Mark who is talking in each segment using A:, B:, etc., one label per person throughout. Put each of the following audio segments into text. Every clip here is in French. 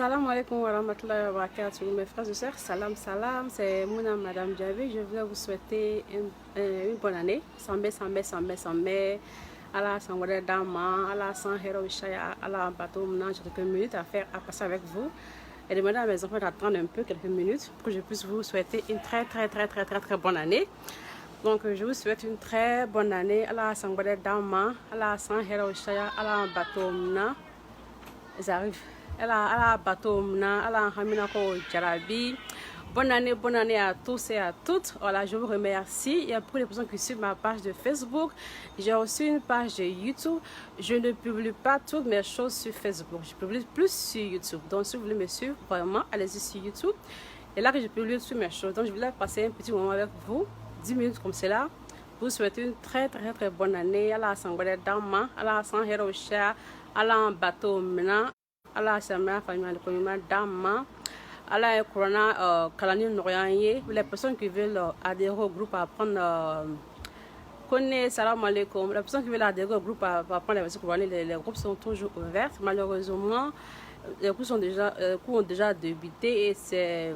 A: Assalamu alaikum wa rahmatullahi wa barakatuh. Mes frères et sœurs, salam salam, c'est Mouna Madame Javi. Je voulais vous souhaiter une bonne année. Sambe, Allah Sangwade Dama, Allah Sang Hero Shaya, Allah Bateau, j'ai quelques minutes à passer avec vous. Et demander à mes enfants d'attendre un peu, quelques minutes, pour que je puisse vous souhaiter une très bonne année. Donc, je vous souhaite une très bonne année. Allah Sangwade Dama, Allah Sang Hero Shaya, Allah Bateau, ils arrivent. Allah bateau Allah hamina ko jarabi. Bonne année à tous et à toutes. Voilà, je vous remercie. Il y a beaucoup de personnes qui suivent ma page de Facebook. J'ai aussi une page de YouTube. Je ne publie pas toutes mes choses sur Facebook. Je publie plus sur YouTube. Donc, si vous voulez me suivre, vraiment, allez-y sur YouTube. Et là que je publie sur mes choses. Donc, je voulais passer un petit moment avec vous, 10 minutes comme cela. Vous souhaitez une très bonne année. Allah Sangwade Dama, Allah Sang Hero Share, Allah bateau mena. Allah Samia famille de Dama, Allah Corona Kalani Norianye, les personnes qui veulent adhérer au groupe à apprendre connaît salam alaikum. Les personnes qui veulent adhérer au groupe à apprendre les versets coraniques, les groupes sont toujours ouverts. Malheureusement, les cours ont déjà débuté et c'est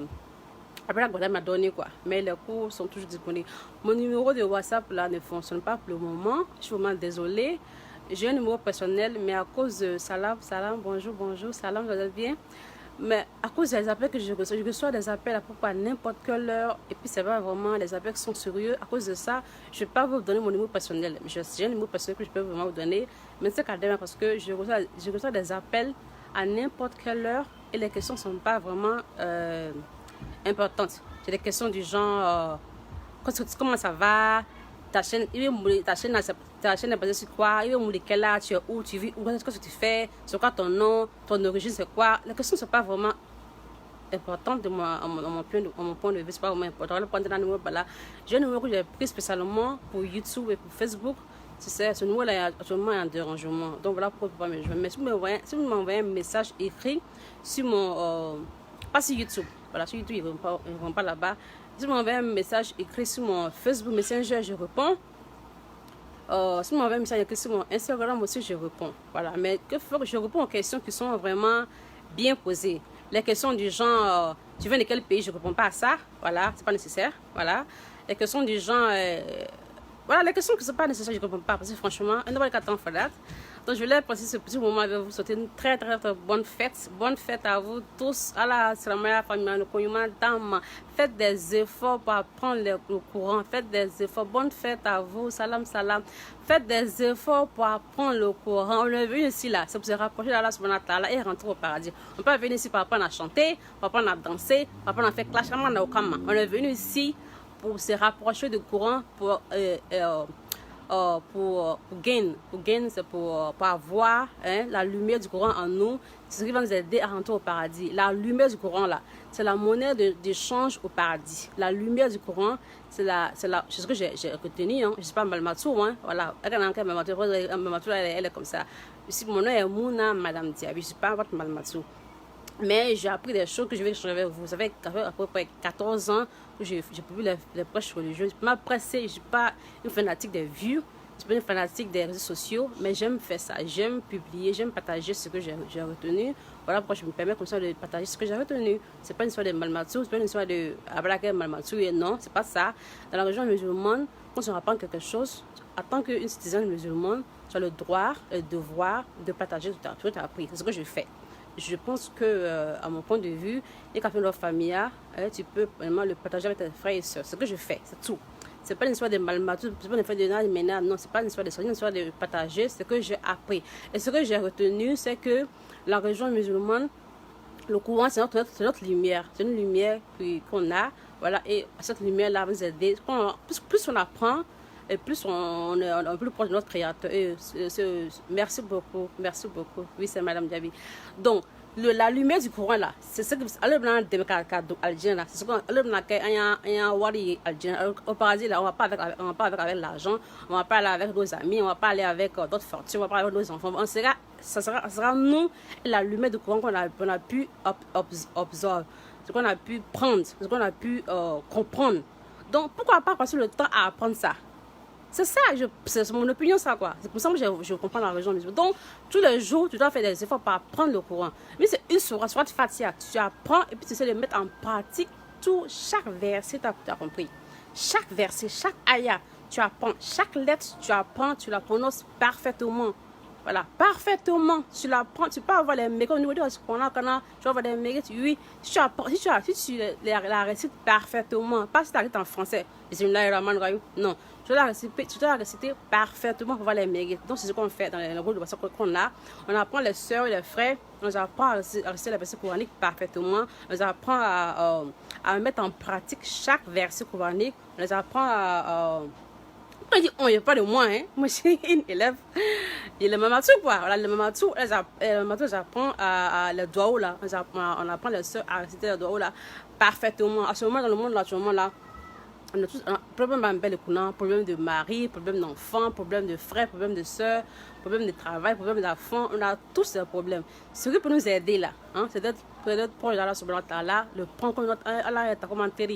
A: après la grande m'a donné quoi. Mais les cours sont toujours disponibles. Mon numéro de WhatsApp là ne fonctionne pas pour le moment. Je suis vraiment désolée. J'ai un numéro personnel, mais à cause de salam, bonjour, salam, vous allez bien. Mais à cause des appels que je reçois des appels à propos à n'importe quelle heure, et puis c'est pas vraiment les appels qui sont sérieux. À cause de ça, je ne vais pas vous donner mon numéro personnel. J'ai un numéro personnel que je peux vraiment vous donner, mais c'est quand même parce que je reçois des appels à n'importe quelle heure et les questions ne sont pas vraiment importantes. C'est des questions du genre comment ça va? Ta chaîne est basée sur quoi? Il veut me quel âge, tu es où, tu vis, où est-ce que tu fais, c'est quoi ton nom, ton origine, c'est quoi? Les questions ne sont pas vraiment importantes de mon point de vue, c'est pas vraiment important. J'ai un numéro que j'ai pris spécialement pour YouTube et pour Facebook. Ce numéro-là est actuellement un dérangement. Donc voilà pourquoi je ne peux pas me joindre. Mais si vous m'envoyez un message écrit sur mon... pas sur YouTube. Voilà, sur YouTube, ils ne vont pas là-bas. Si vous m'envoyez un message écrit sur mon Facebook Messenger, je réponds. Si vous m'envoyez un message écrit sur mon Instagram aussi, je réponds. Voilà, mais je réponds aux questions qui sont vraiment bien posées. Les questions du genre, tu viens de quel pays, je ne réponds pas à ça. Voilà, c'est pas nécessaire. Voilà, les questions du genre, voilà, les questions qui ne sont pas nécessaires, je ne réponds pas. Parce que franchement, un nouvel carton for that. Donc, je voulais passer ce petit moment avec vous, souhaiter une très bonne fête. Bonne fête à vous tous. Allah, salamaya, famille, le cognement, dame. Faites des efforts pour apprendre le courant. Faites des efforts. Bonne fête à vous. Salam. Faites des efforts pour apprendre le courant. On est venu ici, là. C'est pour se rapprocher d'Allah subhanahu wa ta'ala et rentrer au paradis. On peut venir ici pour apprendre à chanter, pour apprendre à danser, pour apprendre à faire clash. On est venu ici pour se rapprocher du courant, pour gain, c'est pour avoir la lumière du Coran en nous, c'est ce qui va nous aider à rentrer au paradis. La lumière du Coran là, c'est la monnaie d'échange au paradis. La lumière du Coran, c'est ce que j'ai retenu, hein. Je ne suis pas Malmatou, hein. Voilà, elle est comme ça. Ici, mon nom est Mouna Madame Diaby, je ne suis pas votre Malmatou. Mais j'ai appris des choses que je vais échanger avec vous. Vous savez, à peu près 14 ans, j'ai publié les prêches religieuses. Je ne suis pas une fanatique des vues, je suis pas une fanatique des réseaux sociaux, mais j'aime faire ça. J'aime publier, j'aime partager ce que j'ai retenu. Voilà pourquoi je me permets comme ça de partager ce que j'ai retenu. Ce n'est pas une histoire de Malmatou, ce n'est pas une histoire de Abraka Malmatou. Non, ce n'est pas ça. Dans la religion musulmane, quand on apprend quelque chose, en tant qu'une citoyenne musulmane, tu as le droit, le devoir de partager tout ce que tu as appris. C'est ce que je fais. Je pense que, à mon point de vue, et quand tu fais leur famille, tu peux vraiment le partager avec tes frères et sœurs. C'est ce que je fais, c'est tout. C'est pas une histoire de malmatou, c'est pas une histoire de ménage, non, c'est pas une histoire de ça, c'est une histoire de partager ce que j'ai appris. Et ce que j'ai retenu, c'est que la religion musulmane, le courant, c'est notre lumière. C'est une lumière qu'on a, voilà, et cette lumière-là va nous aider. Plus on apprend, et plus on est plus proche de notre créateur. Et merci beaucoup. Oui, c'est Madame Diaby. Donc, la lumière du courant là, c'est ce que au paradis là, on va pas avec l'argent, on va pas aller avec nos amis, on va pas aller avec d'autres fortunes, on va pas aller avec nos enfants. Ça sera nous la lumière du courant qu'on a pu observer, ce qu'on a pu prendre, ce qu'on a pu comprendre. Donc, pourquoi pas passer le temps à apprendre ça? C'est ça, c'est mon opinion, ça, quoi. C'est pour ça que je comprends la religion musulmane. Donc, tous les jours, tu dois faire des efforts pour apprendre le Coran. Mais c'est une sourate Fatiha. Tu apprends et puis tu essaies de mettre en pratique chaque verset, tu as compris. Chaque verset, chaque ayah, tu apprends. Chaque lettre, tu apprends, tu la prononces parfaitement. Voilà, parfaitement, tu l'apprends, tu peux avoir les mérites au niveau de ce qu'on a, tu vas avoir des mérites, oui, si tu apprends, si tu la récites parfaitement, pas si tu arrêtes en français, non, tu dois la réciter parfaitement pour avoir les mérites. Donc c'est ce qu'on fait dans le rôle de passage qu'on a. On apprend les sœurs et les frères, on les apprend à réciter les versets coraniques parfaitement, on les apprend à mettre en pratique chaque verset coranique, on les apprend à on dit, il n'y a pas de moi, hein. Moi, j'ai une élève, il est mamatou, quoi. Voilà, le mamatou, j'apprends le doigt là. On apprend les soeurs à réciter le doigt là parfaitement. À ce moment, dans le monde là, à ce moment-là, on a tous un problème de courant, problème de mari, problème d'enfant, problème de frère, problème de soeur, problème de travail, problème d'enfant. On a tous ces problèmes. Ce qui peut nous aider là, hein, c'est d'être proche d'Allah subhanahu wa ta'ala, le prendre comme notre Allah est commentaire,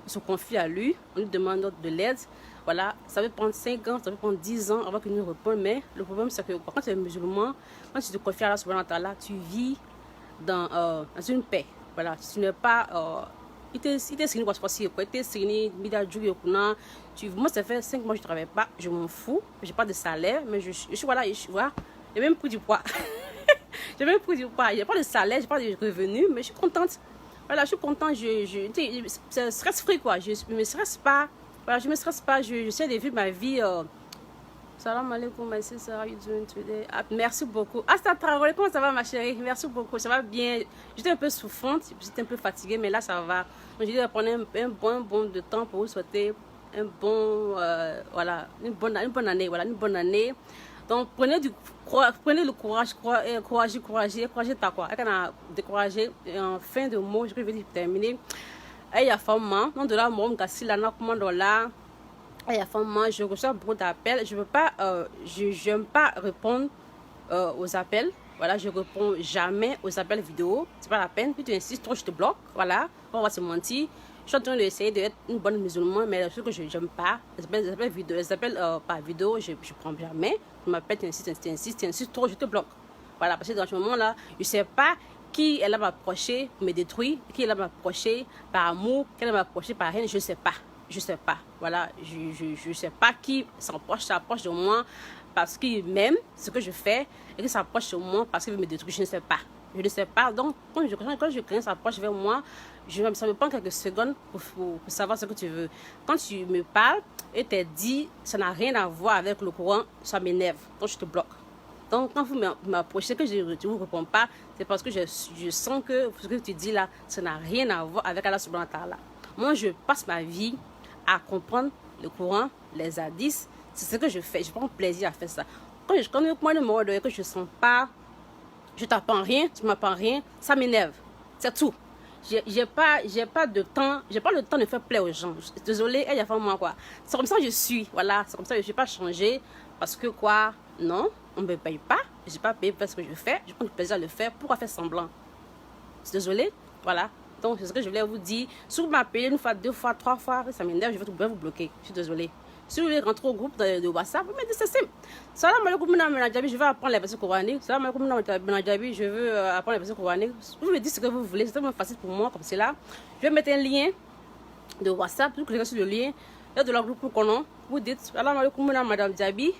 A: on se confie à lui, on lui demande de l'aide. Voilà, ça peut prendre 5 ans, ça peut prendre 10 ans avant qu'il nous réponde. Mais le problème, c'est que quand tu es musulman, quand tu te confies à Allah subhanahu wa ta'ala, tu vis dans une paix. Voilà, tu n'es pas. Il t'est signé quoi, c'est possible. Il t'est signé, moi, ça fait 5 mois que je ne travaille pas, je m'en fous. Je n'ai pas de salaire, mais je suis, voilà, j'ai même pris du poids. J'ai même pris du poids. Je n'ai pas de salaire, je n'ai pas de revenus, mais je suis contente. Voilà, je suis contente. C'est stress-free, quoi. Je ne me stresse pas. Voilà, je ne me stresse pas, j'essaie de vivre ma vie. Salam alaikum, my sister, how you doing today? Ah, merci beaucoup. Asta Traoré, comment ça va, ma chérie? Merci beaucoup, ça va bien. J'étais un peu souffrante, j'étais un peu fatiguée, mais là, ça va. Donc, j'ai dû prendre un bon de temps pour vous souhaiter un bon, voilà, une bonne année. Voilà, une bonne année. Donc, prenez le courage, couragez ta quoi. Quand on a découragé, en fin de mot, je vais terminer. Il y a femme, non de la mom gassi la na comment là. Il y a femme, je reçois beaucoup d'appels. Je veux pas, j'aime pas répondre aux appels. Voilà, je réponds jamais aux appels vidéo. C'est pas la peine. Puis tu insistes trop, je te bloque. Voilà, on va se mentir. Je suis en train d'essayer d'être une bonne musulmane, mais ce que je n'aime pas, les appels vidéo, les appels par vidéo, je prends jamais. Tu m'appelles, tu insistes trop, je te bloque. Voilà, parce que dans ce moment-là, je sais pas qui elle va m'approcher pour me détruire, qui elle va m'approcher par amour, qui elle va m'approcher par haine, je sais pas. Voilà, je sais pas qui s'approche de moi parce qu'il m'aime ce que je fais et qui s'approche de moi parce qu'il veut me détruire, je ne sais pas. Donc, quand quelqu'un s'approche vers moi, ça me prend quelques secondes pour savoir ce que tu veux. Quand tu me parles et tu dit, ça n'a rien à voir avec le courant, ça m'énerve, donc je te bloque. Donc, quand vous m'approchez, que je ne vous réponds pas, c'est parce que je sens que ce que tu dis là, ça n'a rien à voir avec Allah subhanahu wa ta'ala. Moi, je passe ma vie à comprendre le Coran, les hadiths. C'est ce que je fais. Je prends plaisir à faire ça. Quand moi, le mot que je ne sens pas, je t'apprends rien, tu m'apprends rien, ça m'énerve. C'est tout. J'ai pas de temps, j'ai pas le temps de faire plaisir aux gens. Désolée, il y a pas moi quoi. C'est comme ça que je suis, voilà. C'est comme ça que je ne vais pas changer parce que quoi, non. On ne me paye pas, je n'ai pas payé pour ce que je fais, je prends du plaisir à le faire, pourquoi faire semblant? Désolée, voilà. Donc c'est ce que je voulais vous dire. Si vous m'appelez une fois, 2 fois, 3 fois, ça m'énerve, je vais vous bloquer. Je suis désolée. Si vous voulez rentrer au groupe de WhatsApp, vous mettez c'est simple. Salam alaikum Najabi, je veux apprendre les versets coraniques. Salam alaikum Najabi, je veux apprendre les versets coraniques. Vous me dites ce que vous voulez, c'est tellement facile pour moi comme c'est là. Je vais mettre un lien de WhatsApp, vous cliquez sur le lien, là de leur groupe qu'on vous dites Salam alaikum Madame Jabi.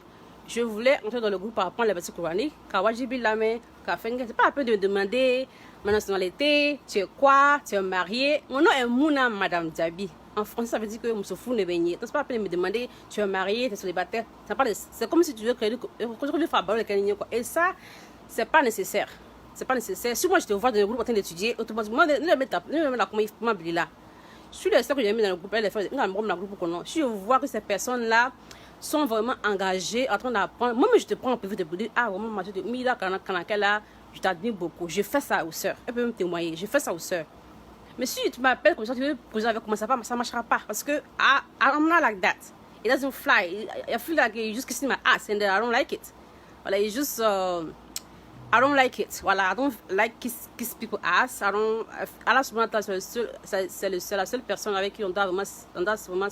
A: Je voulais entrer dans le groupe pour apprendre les versets coraniques. Kawajibi Lame, Kafenge. C'est pas la peine de me demander ma nationalité, tu es quoi, tu es marié. Mon nom est Mouna Madame Jabi. En français, ça veut dire que Moussofou ne baigné. Donc, c'est pas la peine de me demander, tu es marié, tu es célibataire. C'est comme si tu veux créer le fabrique le canignon. Et ça, c'est pas nécessaire. C'est pas nécessaire. Si moi je te vois dans le groupe en train d'étudier, automatiquement, ne me mettre la comment là. Je suis le seul que j'ai mis dans le groupe, si je vois que ces personnes-là sont vraiment engagés en train d'apprendre. Moi, je te prends en privé de dire, ah, vraiment, ma soeur, je t'admire beaucoup. Je fais ça aux sœurs. Elle peut me témoigner. Je fais ça aux sœurs. Mais si tu m'appelles comme ça, tu veux poser avec moi, ça ne marchera pas. Parce que I'm not like that. It doesn't fly. I feel like you just kissing my ass and I don't like it. Voilà, it's just, I don't like it. Voilà, I don't like kiss people ass. Allah subhanahu wa ta'ala, c'est la seule personne avec qui on doit vraiment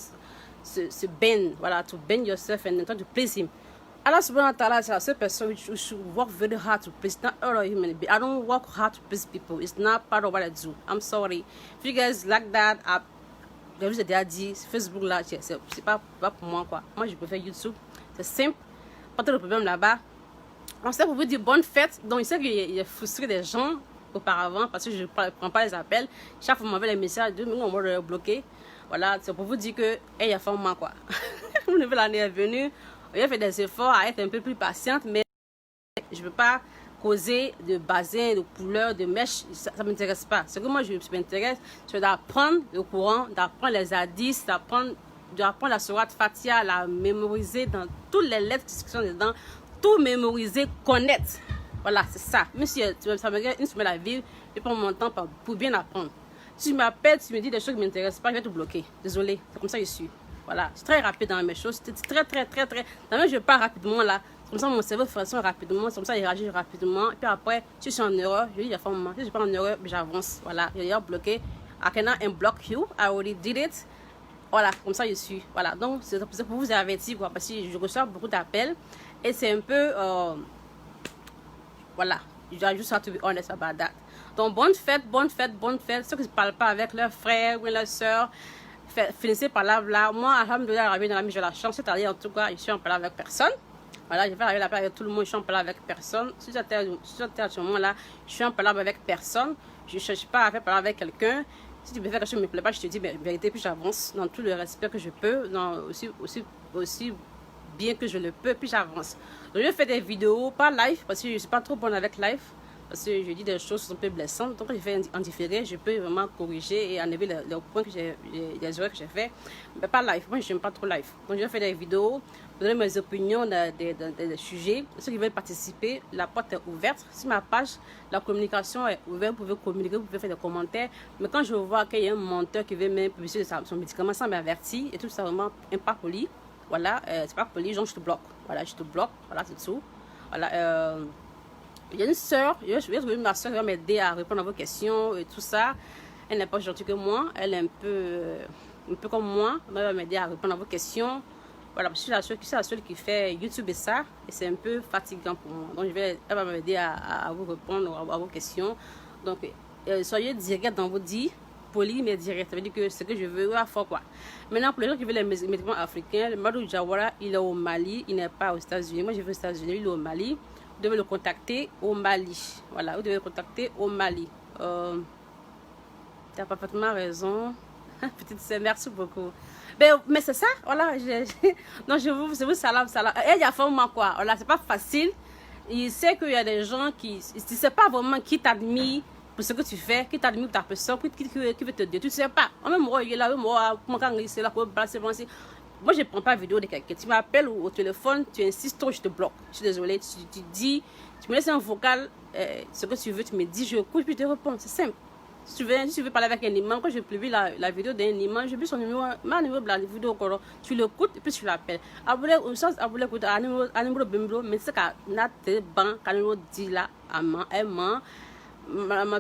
A: se bend, voilà, to bend yourself and try to please him. Allah subhanahu wa ta'ala says a person which should work very hard to please, not all of human beings. I don't work hard to please people. It's not part of what I do. I'm sorry. If you guys like that, j'ai déjà dit, Facebook là, c'est pas pour moi quoi. Moi je préfère YouTube. C'est simple. Pas de problème là-bas. On sait pour vous dire bonne fête. Donc je sais qu'il a frustré des gens auparavant parce que je ne prends pas les appels. Chaque fois qu'on m'envoie les messages, on m'a bloqué. Voilà, c'est pour vous dire que il y a fait moi quoi. Une nouvelle année est venue. J'ai fait des efforts à être un peu plus patiente, mais je ne veux pas causer de basin, de couleurs, de mèches. Ça ne m'intéresse pas. Ce que moi, je m'intéresse, c'est d'apprendre le Coran, d'apprendre les hadiths, d'apprendre la sourate Fatiha, la mémoriser dans toutes les lettres qui sont dedans, tout mémoriser, connaître. Voilà, c'est ça. Même si ça me regarde une semaine à vivre, je prends mon temps pour bien apprendre. Si tu m'appelles, tu me dis des choses qui ne m'intéressent pas, je vais te bloquer. Désolé, c'est comme ça que je suis. Voilà, je suis très rapide dans mes choses. C'est très. Dans même je pars rapidement là. C'est comme ça mon cerveau fonctionne rapidement. C'est comme ça il réagit rapidement. Et puis après, si je suis en erreur, je dis la femme, si je suis pas en erreur, j'avance. Voilà, il y a bloqué. I cannot unblock you. I already did it. Voilà, comme ça je suis. Voilà, donc c'est pour vous avertir quoi. Parce que je reçois beaucoup d'appels. Et c'est un peu. Voilà, you just have to be honest about that. Donc bonne fête. Ceux qui ne parlent pas avec leurs frères ou leurs soeurs. Finissez par là. Moi, alhamdoulilah, j'ai la chance, c'est-à-dire en tout cas, je suis en parlant avec personne. Voilà, je vais arriver la paix avec tout le monde, je suis en parlant avec personne. Si j'étais à ce moment-là, je suis en parlant avec personne. Je ne cherche pas à faire parler avec quelqu'un. Si tu me fais quelque chose qui ne me plaît pas, je te dis, mais vérité, puis j'avance dans tout le respect que je peux, aussi bien que je le peux, puis j'avance. Donc, je fais des vidéos, pas live, parce que je ne suis pas trop bonne avec live. Parce que je dis des choses qui sont un peu blessantes. Donc, quand je fais en différé, je peux vraiment corriger et enlever les points que les erreurs que j'ai fait. Mais pas live. Moi, je n'aime pas trop live. Donc, je fais des vidéos, donner mes opinions des sujets. Ceux qui veulent participer, la porte est ouverte. Sur ma page, la communication est ouverte. Vous pouvez communiquer, vous pouvez faire des commentaires. Mais quand je vois qu'il y a un menteur qui veut même publier son médicament sans m'avertir, et tout ça, vraiment, pas poli. Voilà, c'est pas poli, donc je te bloque. Voilà, je te bloque. Voilà, c'est tout. Voilà, il y a une soeur, ma soeur va m'aider à répondre à vos questions et tout ça. Elle n'est pas gentille que moi, elle est un peu comme moi. Elle va m'aider à répondre à vos questions. Voilà, je suis la seule qui fait YouTube et ça. Et c'est un peu fatigant pour moi. Donc elle va m'aider à vous répondre à vos questions. Donc soyez direct dans vos dits, poli mais direct. Ça veut dire que ce que je veux, à fort quoi. Maintenant, pour les gens qui veulent les médicaments africains, le Madou Jawara, il est au Mali, il n'est pas aux États-Unis. Moi, je veux aux États-Unis, il est au Mali. Vous devez le contacter au Mali. Voilà, vous devez le contacter au Mali. Tu as parfaitement raison. Petite sœur, merci beaucoup. Mais c'est ça, voilà. Non, je vous salam. Et il y a vraiment quoi. Voilà, c'est pas facile. Il sait qu'il y a des gens qui. Tu sais pas vraiment qui t'admire pour ce que tu fais, qui t'admire pour ta personne, qui veut te dire. Tu sais pas. Même moi, il est là, moi, c'est là, moi, je ne prends pas vidéo de quelqu'un. Tu m'appelles au téléphone, tu insistes trop, je te bloque. Je suis désolée. Tu dis, tu me laisses un vocal, ce que tu veux, tu me dis, je écoute, puis je te réponds. C'est simple. Si tu veux parler avec un imam, quand je publie la vidéo d'un imam, je publie son numéro, ma numéro de la vidéo, tu l'écoutes et puis tu l'appelles. Abulé, écoute, à numéro bimbo, mais c'est qu'à notre banque, à numéro 10 là, à main,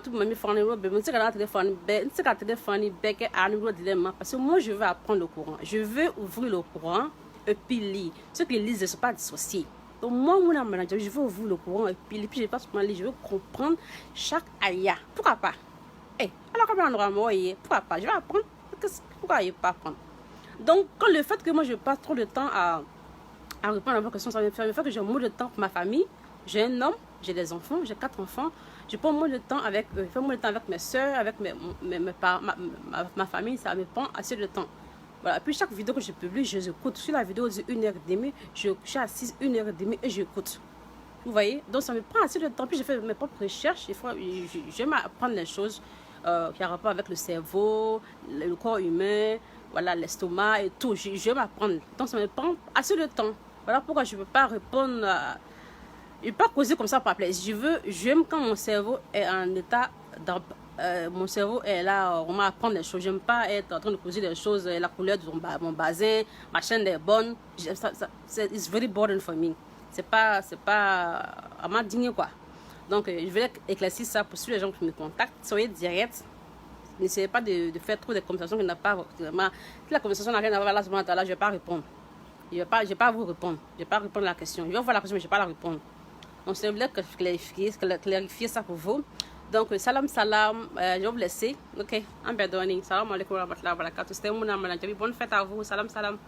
A: tout mami fani robe mais c'est qu'à téléphone bec à numéro de parce que moi je veux apprendre le courant, je veux ouvrir le courant et puis lire. Ceux qui lisent ne sont pas dissociés. Donc moi mon manager, je veux ouvrir le courant et puis je passe pour lire, je veux comprendre chaque aya. Pourquoi pas? Alors quand on aura moyen, pourquoi pas? Je vais apprendre. Pourquoi il ne pas apprendre? Donc quand le fait que moi je passe trop de temps à répondre à vos questions, ça me fait que j'ai moins de temps pour ma famille. J'ai un homme, j'ai des enfants, j'ai 4 enfants. Je prends moins de temps avec eux. Je fais moins de temps avec mes soeurs, avec ma famille. Ça me prend assez de temps. Voilà. Puis chaque vidéo que je publie, je écoute. Sur la vidéo de 1h30, je suis assise 1h30 et j'écoute. Vous voyez? Donc ça me prend assez de temps. Puis je fais mes propres recherches. J'aime apprendre les choses qui ont rapport avec le cerveau, le corps humain, voilà, l'estomac et tout. J'aime apprendre. Donc ça me prend assez de temps. Voilà pourquoi je ne peux pas répondre je ne peux pas causer comme ça par plaisir. J'aime quand mon cerveau est en état mon cerveau est là, on va apprendre les choses. J'aime pas être en train de causer des choses, la couleur de mon basin, ma chaîne est bonne. It's very boring for me. C'est pas à ma digne quoi. Donc je vais éclaircir ça pour tous les gens qui me contactent. Soyez direct. N'essayez pas de faire trop de conversations qui n'ont pas vraiment. Si la conversation n'a rien à voir là, je ne vais pas répondre. Je ne vais pas vous répondre. Je ne vais pas répondre à la question. Je vais voir la question, mais je ne vais pas la répondre. Donc, je voulais clarifier ça pour vous. Donc, salam, salam. Je vais vous laisser. Ok, un bel Salam alaikum wa rahmatullahi wa barakatuh. C'était mon nom, bonne fête à vous. Salam, salam.